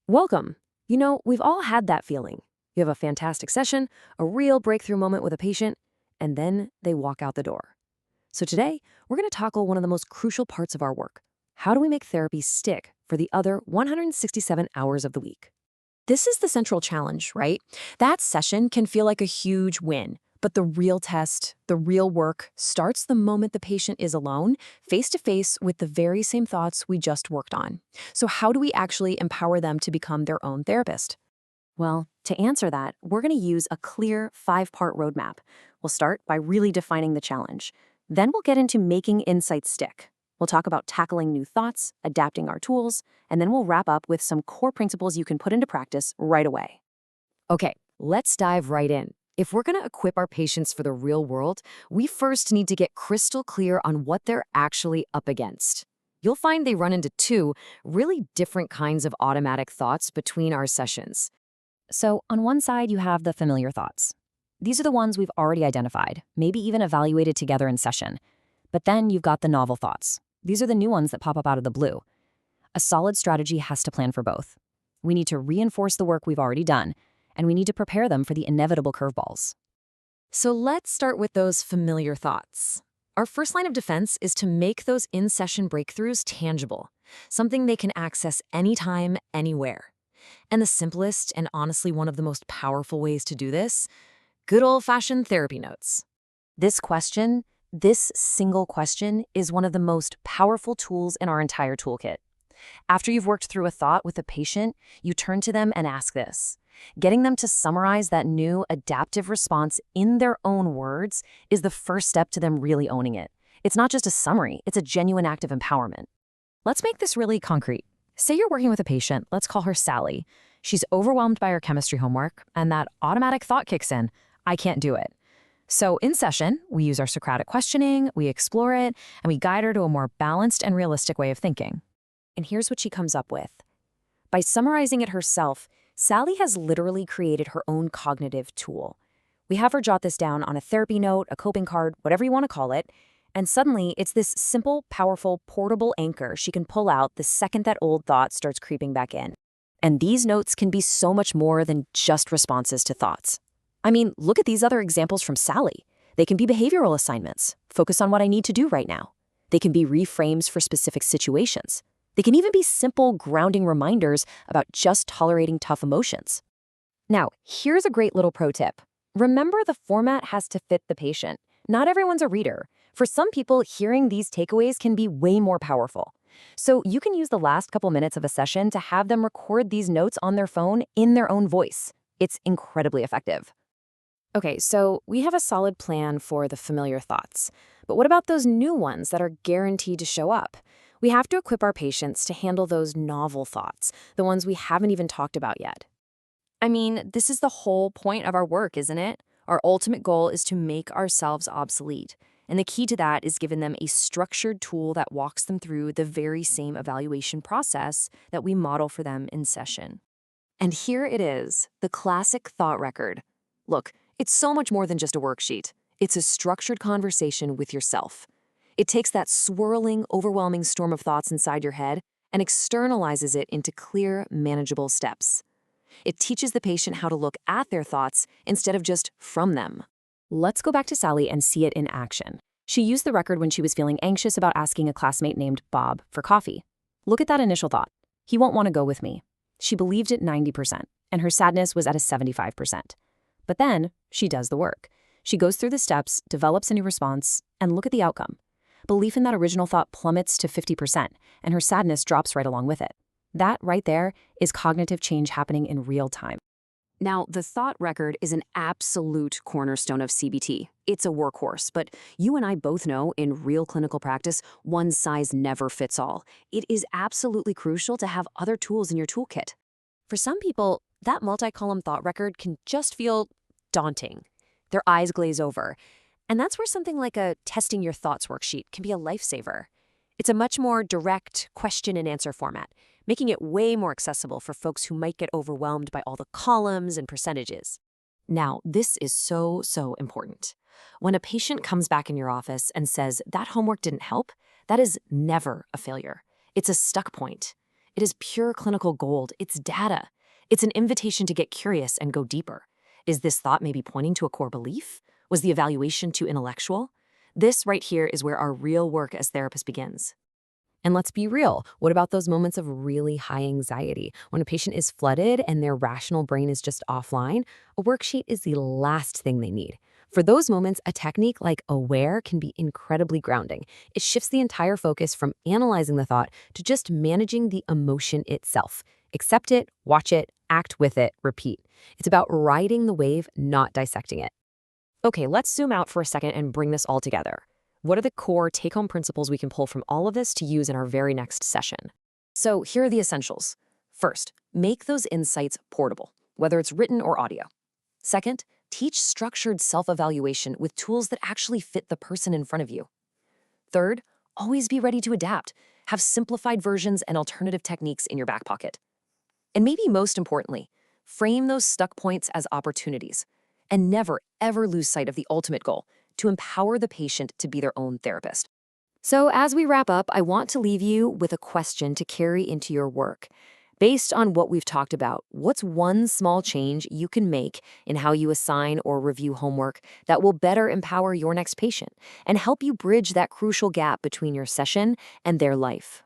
Welcome. We've all had that feeling. You have a fantastic session, a real breakthrough moment with a patient, and then they walk out the door. So today, we're going to tackle one of the most crucial parts of our work. How do we make therapy stick for the other 167 hours of the week? This is the central challenge, right? That session can feel like a huge win, but the real test, the real work, starts the moment the patient is alone, face to face with the very same thoughts we just worked on. So how do we actually empower them to become their own therapist? Well, to answer that, we're going to use a clear 5-part roadmap. We'll start by really defining the challenge. Then we'll get into making insights stick. We'll talk about tackling new thoughts, adapting our tools, and then we'll wrap up with some core principles you can put into practice right away. Okay, let's dive right in. If we're going to equip our patients for the real world, we first need to get crystal clear on what they're actually up against. You'll find they run into two really different kinds of automatic thoughts between our sessions. So on one side, you have the familiar thoughts. These are the ones we've already identified, maybe even evaluated together in session. But then you've got the novel thoughts. These are the new ones that pop up out of the blue. A solid strategy has to plan for both. We need to reinforce the work we've already done, and we need to prepare them for the inevitable curveballs. So let's start with those familiar thoughts. Our first line of defense is to make those in-session breakthroughs tangible, something they can access anytime, anywhere. And the simplest and honestly one of the most powerful ways to do this, good old-fashioned therapy notes. This single question, is one of the most powerful tools in our entire toolkit. After you've worked through a thought with a patient, you turn to them and ask this. Getting them to summarize that new adaptive response in their own words is the first step to them really owning it. It's not just a summary, it's a genuine act of empowerment. Let's make this really concrete. Say you're working with a patient, let's call her Sally. She's overwhelmed by her chemistry homework, and that automatic thought kicks in, I can't do it. So in session, we use our Socratic questioning, we explore it, and we guide her to a more balanced and realistic way of thinking. And here's what she comes up with. By summarizing it herself, Sally has literally created her own cognitive tool. We have her jot this down on a therapy note, a coping card, whatever you want to call it, and suddenly it's this simple, powerful, portable anchor she can pull out the second that old thought starts creeping back in. And these notes can be so much more than just responses to thoughts. I mean, look at these other examples from Sally. They can be behavioral assignments, focus on what I need to do right now. They can be reframes for specific situations. They can even be simple, grounding reminders about just tolerating tough emotions. Now, here's a great little pro tip. Remember, the format has to fit the patient. Not everyone's a reader. For some people, hearing these takeaways can be way more powerful. So you can use the last couple minutes of a session to have them record these notes on their phone in their own voice. It's incredibly effective. Okay, so we have a solid plan for the familiar thoughts. But what about those new ones that are guaranteed to show up? We have to equip our patients to handle those novel thoughts, the ones we haven't even talked about yet. I mean, this is the whole point of our work, isn't it? Our ultimate goal is to make ourselves obsolete. And the key to that is giving them a structured tool that walks them through the very same evaluation process that we model for them in session. And here it is, the classic thought record. Look, it's so much more than just a worksheet. It's a structured conversation with yourself. It takes that swirling, overwhelming storm of thoughts inside your head and externalizes it into clear, manageable steps. It teaches the patient how to look at their thoughts instead of just from them. Let's go back to Sally and see it in action. She used the record when she was feeling anxious about asking a classmate named Bob for coffee. Look at that initial thought. He won't want to go with me. She believed it 90%, and her sadness was at a 75%. But then, she does the work. She goes through the steps, develops a new response, and look at the outcome. Belief in that original thought plummets to 50%, and her sadness drops right along with it. That right there is cognitive change happening in real time. Now, the thought record is an absolute cornerstone of CBT. It's a workhorse, but you and I both know in real clinical practice, one size never fits all. It is absolutely crucial to have other tools in your toolkit. For some people, that multi-column thought record can just feel daunting. Their eyes glaze over. And that's where something like a testing your thoughts worksheet can be a lifesaver. It's a much more direct question and answer format, making it way more accessible for folks who might get overwhelmed by all the columns and percentages. Now, this is so important. When a patient comes back in your office and says that homework didn't help, that is never a failure. It's a stuck point. It is pure clinical gold. It's data. It's an invitation to get curious and go deeper. Is this thought maybe pointing to a core belief? Was the evaluation too intellectual? This right here is where our real work as therapists begins. And let's be real. What about those moments of really high anxiety? When a patient is flooded and their rational brain is just offline, a worksheet is the last thing they need. For those moments, a technique like AWARE can be incredibly grounding. It shifts the entire focus from analyzing the thought to just managing the emotion itself. Accept it, watch it, act with it, repeat. It's about riding the wave, not dissecting it. Okay, let's zoom out for a second and bring this all together. What are the core take-home principles we can pull from all of this to use in our very next session? So here are the essentials. First, make those insights portable, whether it's written or audio. Second, teach structured self-evaluation with tools that actually fit the person in front of you. Third, always be ready to adapt. Have simplified versions and alternative techniques in your back pocket. And maybe most importantly, frame those stuck points as opportunities. And never, ever lose sight of the ultimate goal, to empower the patient to be their own therapist. So as we wrap up, I want to leave you with a question to carry into your work. Based on what we've talked about, what's one small change you can make in how you assign or review homework that will better empower your next patient and help you bridge that crucial gap between your session and their life?